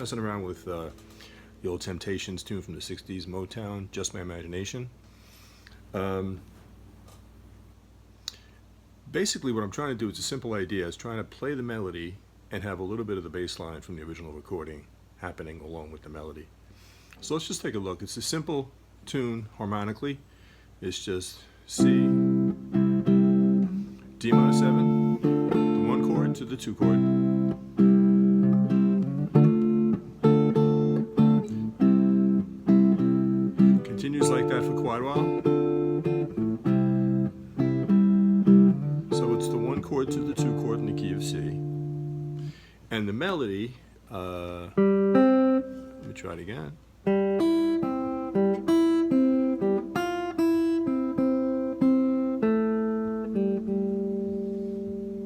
messing around with the old Temptations tune from the 60s, Motown, Just My Imagination. Basically what I'm trying to do, it's a simple idea, is trying to play the melody and have a little bit of the bass line from the original recording happening along with the melody. So let's just take a look. It's a simple tune harmonically. It's just C, D minor 7, the 1 chord to the 2 chord. Continues like that for quite a while. So it's the 1 chord to the 2 chord in the key of C. And the melody, let me try it again.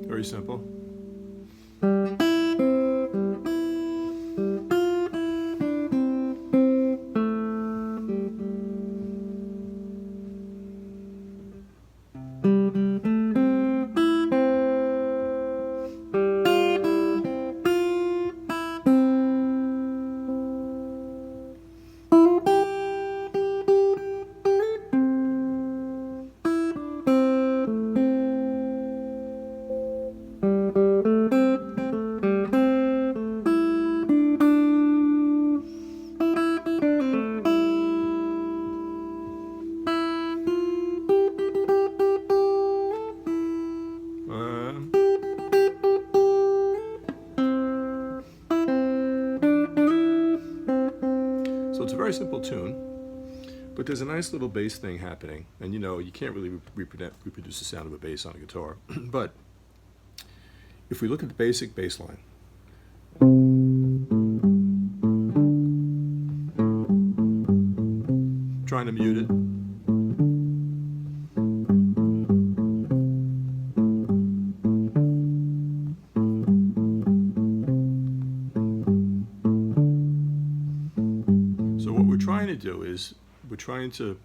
Very simple. So it's a very simple tune, but there's a nice little bass thing happening, and you know, you can't really reproduce the sound of a bass on a guitar. But if we look at the basic bass line, trying to mute it. So what we're trying to do is, we're trying to,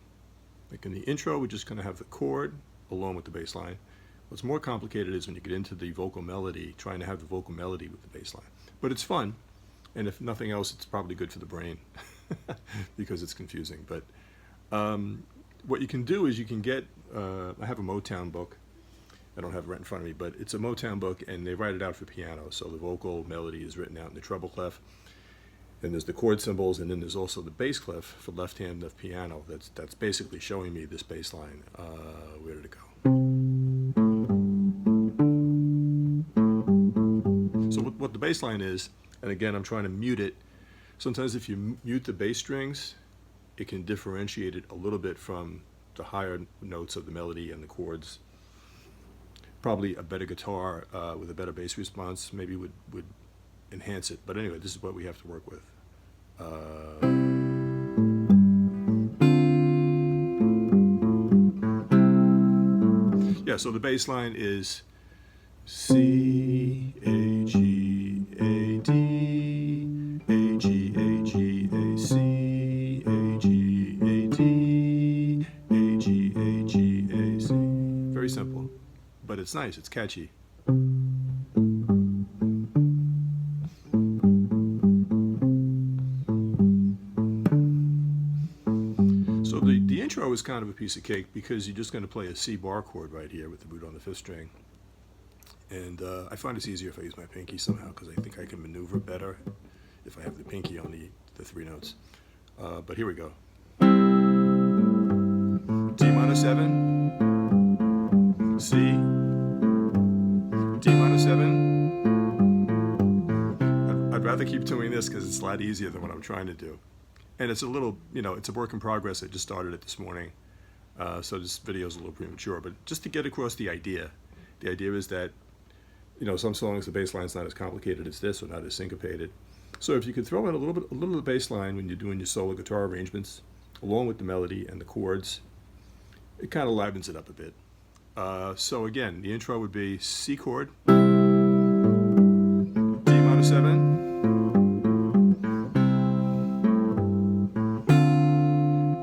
like in the intro, we're just going to have the chord along with the bass line. What's more complicated is when you get into the vocal melody, trying to have the vocal melody with the bass line. But it's fun, and if nothing else, it's probably good for the brain because it's confusing. But what you can do is you can get, I have a Motown book. I don't have it right in front of me, but it's a Motown book, and they write it out for piano. So the vocal melody is written out in the treble clef. And there's the chord symbols, and then there's also the bass clef for left hand of piano. That's basically showing me this bass line. Where did it go? So what the bass line is, and again, I'm trying to mute it. Sometimes if you mute the bass strings, it can differentiate it a little bit from the higher notes of the melody and the chords. Probably a better guitar with a better bass response maybe would enhance it. But anyway, this is what we have to work with. Yeah, so the bass line is C, A, G, A, D, A, G, A, G, A, C, A, G, A, D, A, G, A, G, A, C. Very simple, but it's nice, it's catchy. So the intro is kind of a piece of cake because you're just going to play a C bar chord right here with the boot on the 5th string. And I find it's easier if I use my pinky somehow because I think I can maneuver better if I have the pinky on the 3 notes. But here we go. D minor 7, C, D minor 7. I'd rather keep doing this because it's a lot easier than what I'm trying to do. And it's a little, you know, it's a work in progress. I just started it this morning. So this video is a little premature, but just to get across the idea is that, you know, some songs the bass line's not as complicated as this or not as syncopated. So if you could throw in a little of the bass line when you're doing your solo guitar arrangements, along with the melody and the chords, it kind of livens it up a bit. So again, the intro would be C chord, D minor 7,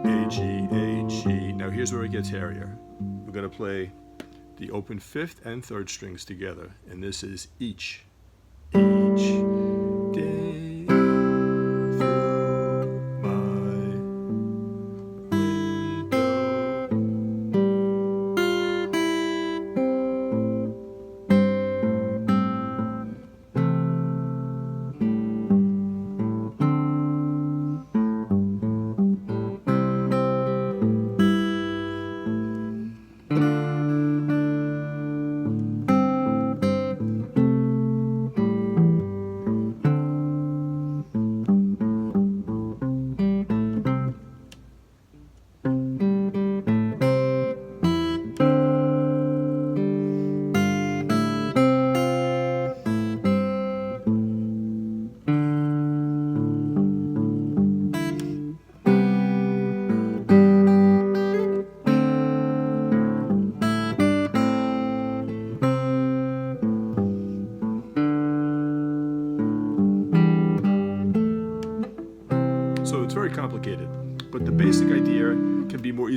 A, G, A, G. Now here's where it gets hairier. We're going to play the open 5th and 3rd strings together, and this is each day.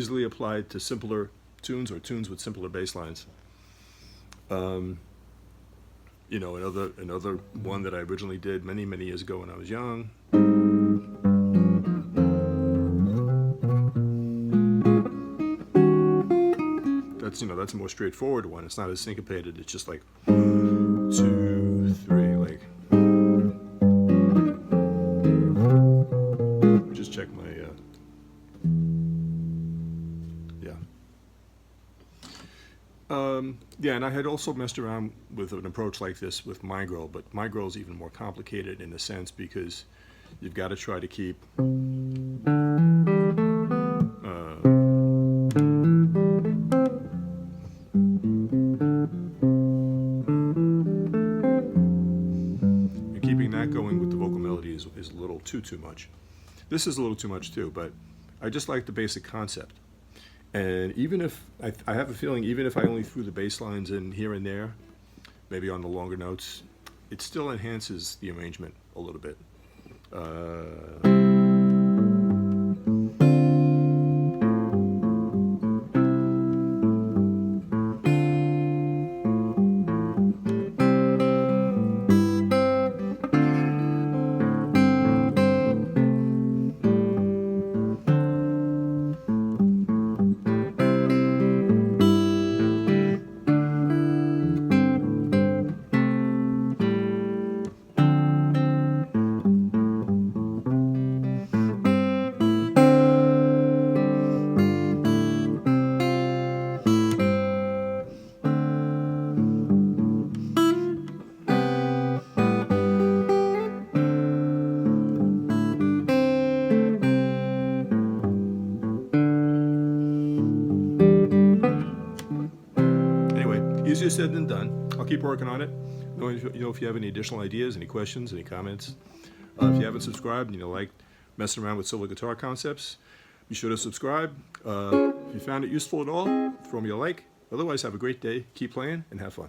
easily applied to simpler tunes or tunes with simpler bass lines. You know, another one that I originally did many, many years ago when I was young. That's, you know, that's a more straightforward one. It's not as syncopated. It's just like 1, 2, 3, like. Just check my, yeah. Yeah, and I had also messed around with an approach like this with MindGrow, but MindGrow is even more complicated in a sense because you've got to try to keep and keeping that going with the vocal melody is a little too much. This is a little too much too, but I just like the basic concept. And even if, I have a feeling, even if I only threw the bass lines in here and there, maybe on the longer notes, it still enhances the arrangement a little bit. Easier said than done. I'll keep working on it. You know, if you have any additional ideas, any questions, any comments. If you haven't subscribed and you like messing around with solo guitar concepts, be sure to subscribe. If you found it useful at all, throw me a like. Otherwise, have a great day, keep playing, and have fun.